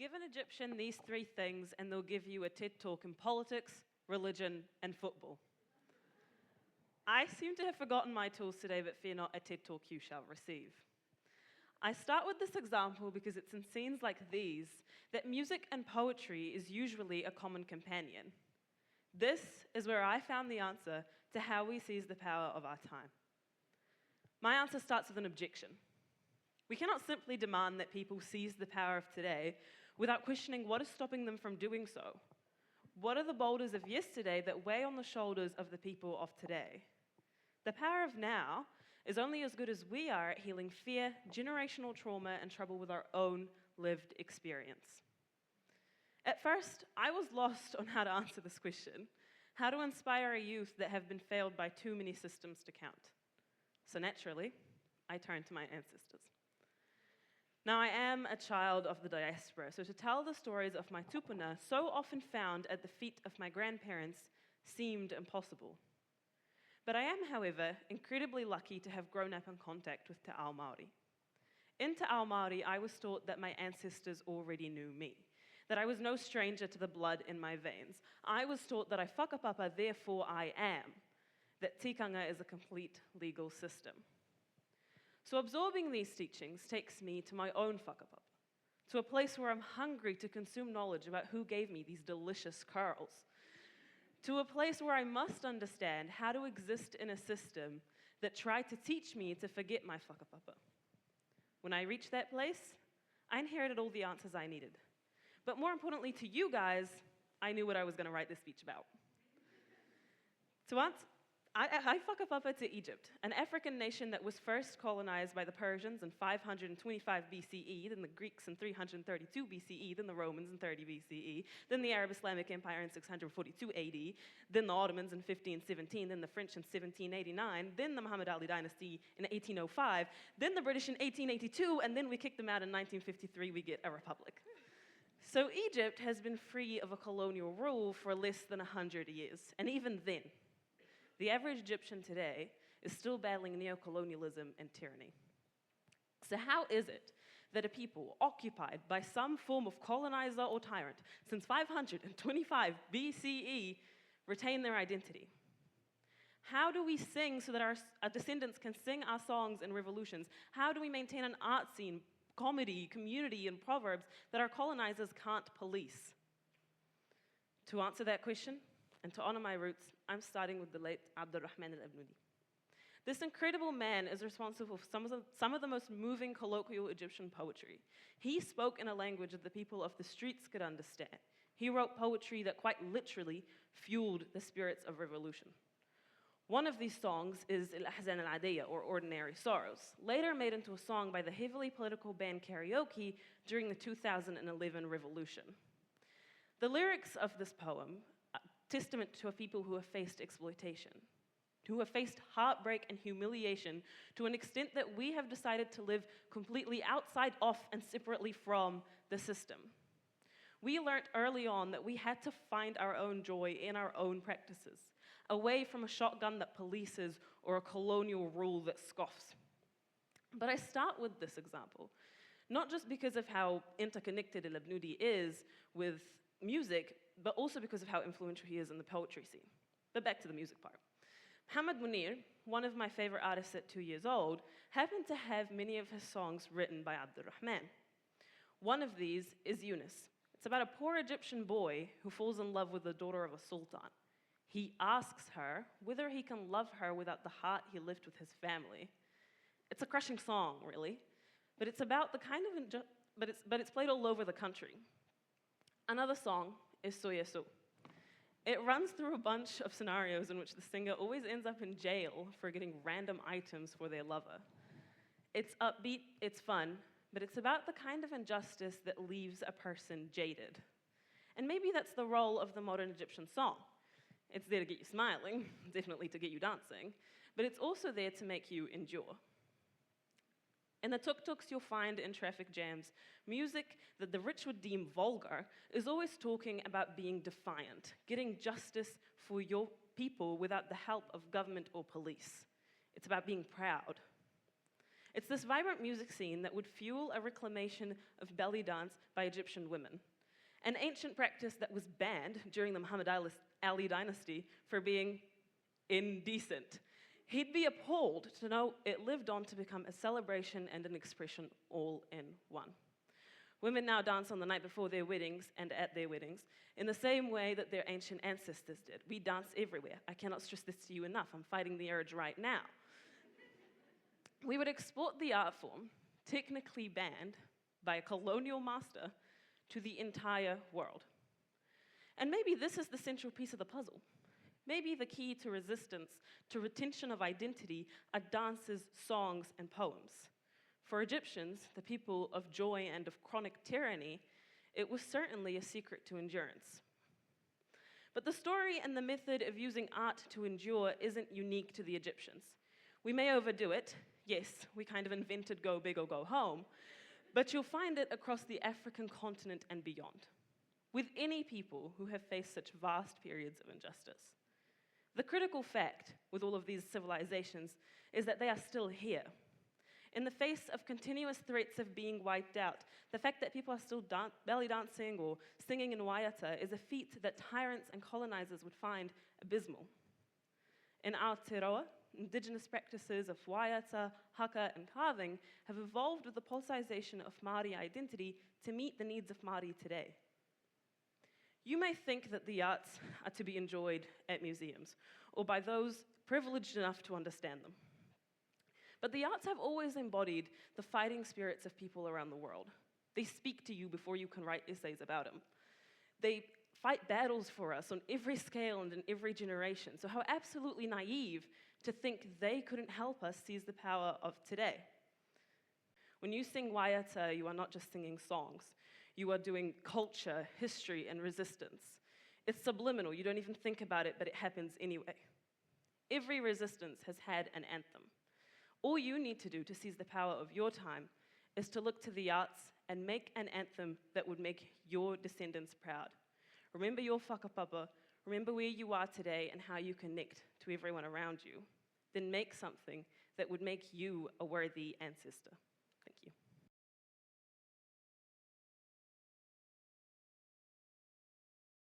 Give an Egyptian these three things and they'll give you a TED Talk in politics, religion, and football. I seem to have forgotten my tools today, but fear not, a TED Talk you shall receive. I start with this example because it's in scenes like these that music and poetry is usually a common companion. This is where I found the answer to how we seize the power of our time. My answer starts with an objection. We cannot simply demand that people seize the power of today without questioning what is stopping them from doing so. What are the boulders of yesterday that weigh on the shoulders of the people of today? The power of now is only as good as we are at healing fear, generational trauma, and trouble with our own lived experience. At first, I was lost on how to answer this question, how to inspire a youth that have been failed by too many systems to count. So naturally, I turned to my ancestors. Now, I am a child of the diaspora, so to tell the stories of my tupuna, so often found at the feet of my grandparents, seemed impossible. But I am, however, incredibly lucky to have grown up in contact with Te Ao Māori. In Te Ao Māori, I was taught that my ancestors already knew me, that I was no stranger to the blood in my veins. I was taught that I whakapapa, therefore I am, that tikanga is a complete legal system. So absorbing these teachings takes me to my own whakapapa, to a place where I'm hungry to consume knowledge about who gave me these delicious curls, to a place where I must understand how to exist in a system that tried to teach me to forget my whakapapa. When I reached that place, I inherited all the answers I needed. But more importantly to you guys, I knew what I was going to write this speech about. I whakapapa to Egypt, an African nation that was first colonized by the Persians in 525 BCE, then the Greeks in 332 BCE, then the Romans in 30 BCE, then the Arab Islamic Empire in 642 AD, then the Ottomans in 1517, then the French in 1789, then the Muhammad Ali dynasty in 1805, then the British in 1882, and then we kicked them out in 1953, we get a republic. So Egypt has been free of a colonial rule for less than 100 years, and even then, the average Egyptian today is still battling neocolonialism and tyranny. So how is it that a people occupied by some form of colonizer or tyrant since 525 BCE retain their identity? How do we sing so that our descendants can sing our songs and revolutions? How do we maintain an art scene, comedy, community, and proverbs that our colonizers can't police? To answer that question, and to honor my roots, I'm starting with the late Abdurrahman al-Abnudi. This incredible man is responsible for some of the most moving colloquial Egyptian poetry. He spoke in a language that the people of the streets could understand. He wrote poetry that quite literally fueled the spirits of revolution. One of these songs is Al-Ahzan al-Adiyya, or Ordinary Sorrows, later made into a song by the heavily political band Karaoke during the 2011 revolution. The lyrics of this poem testament to a people who have faced exploitation, who have faced heartbreak and humiliation to an extent that we have decided to live completely outside of and separately from the system. We learnt early on that we had to find our own joy in our own practices, away from a shotgun that polices or a colonial rule that scoffs. But I start with this example, not just because of how interconnected al-Abnudi is with music, but also because of how influential he is in the poetry scene. But back to the music part. Muhammad Munir, one of my favorite artists at 2 years old, happened to have many of his songs written by Abdurrahman. One of these is Yunus. It's about a poor Egyptian boy who falls in love with the daughter of a sultan. He asks her whether he can love her without the heart he left with his family. It's a crushing song, really, but it's about the kind of but it's played all over the country. Another song is Soya So. It runs through a bunch of scenarios in which the singer always ends up in jail for getting random items for their lover. It's upbeat, it's fun, but it's about the kind of injustice that leaves a person jaded. And maybe that's the role of the modern Egyptian song. It's there to get you smiling, definitely to get you dancing, but it's also there to make you endure. In the tuk-tuks you'll find in traffic jams, music that the rich would deem vulgar is always talking about being defiant, getting justice for your people without the help of government or police. It's about being proud. It's this vibrant music scene that would fuel a reclamation of belly dance by Egyptian women, an ancient practice that was banned during the Muhammad Ali dynasty for being indecent. He'd be appalled to know it lived on to become a celebration and an expression all in one. Women now dance on the night before their weddings and at their weddings in the same way that their ancient ancestors did. We dance everywhere. I cannot stress this to you enough. I'm fighting the urge right now. We would export the art form, technically banned by a colonial master, to the entire world. And maybe this is the central piece of the puzzle. Maybe the key to resistance, to retention of identity, are dances, songs, and poems. For Egyptians, the people of joy and of chronic tyranny, it was certainly a secret to endurance. But the story and the method of using art to endure isn't unique to the Egyptians. We may overdo it. Yes, we kind of invented go big or go home. But you'll find it across the African continent and beyond, with any people who have faced such vast periods of injustice. The critical fact with all of these civilizations is that they are still here. In the face of continuous threats of being wiped out, the fact that people are still belly dancing or singing in Waiata is a feat that tyrants and colonizers would find abysmal. In Aotearoa, indigenous practices of Waiata, haka, and carving have evolved with the pulsation of Māori identity to meet the needs of Māori today. You may think that the arts are to be enjoyed at museums or by those privileged enough to understand them. But the arts have always embodied the fighting spirits of people around the world. They speak to you before you can write essays about them. They fight battles for us on every scale and in every generation. So how absolutely naive to think they couldn't help us seize the power of today. When you sing Waiata, you are not just singing songs. You are doing culture, history, and resistance. It's subliminal. You don't even think about it, but it happens anyway. Every resistance has had an anthem. All you need to do to seize the power of your time is to look to the arts and make an anthem that would make your descendants proud. Remember your whakapapa, remember where you are today and how you connect to everyone around you. Then make something that would make you a worthy ancestor.